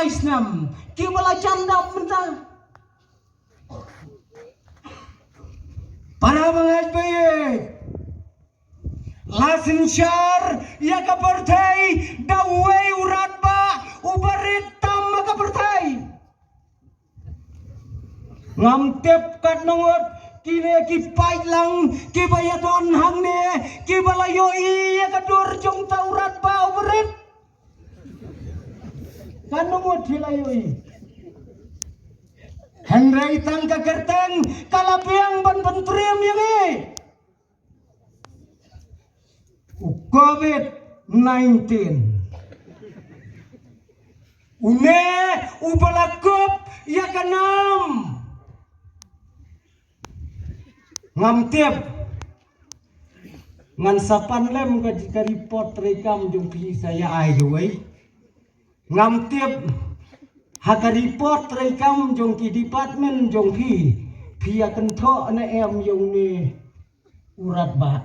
Islam kibala canda mentah. Para mga bayi, lasin syar ya kapartai dawai urat ba ubarit tam kapartai. Ngamtep kat nongot kini ki pait lang ki bayaton hang ne ki balayo iya kadur jong taurat ba ubarit. Kan nongot hilayo i. Henry tang kagerteng kalabiang ban pentriam yang COVID-19 une ubalakup ya kanam ngamtiap ngan sapan lem ka report rekam jong pi saya ai ngamtiap haka report rekam jong ki department jong pi akan tho na em jong ni urat ba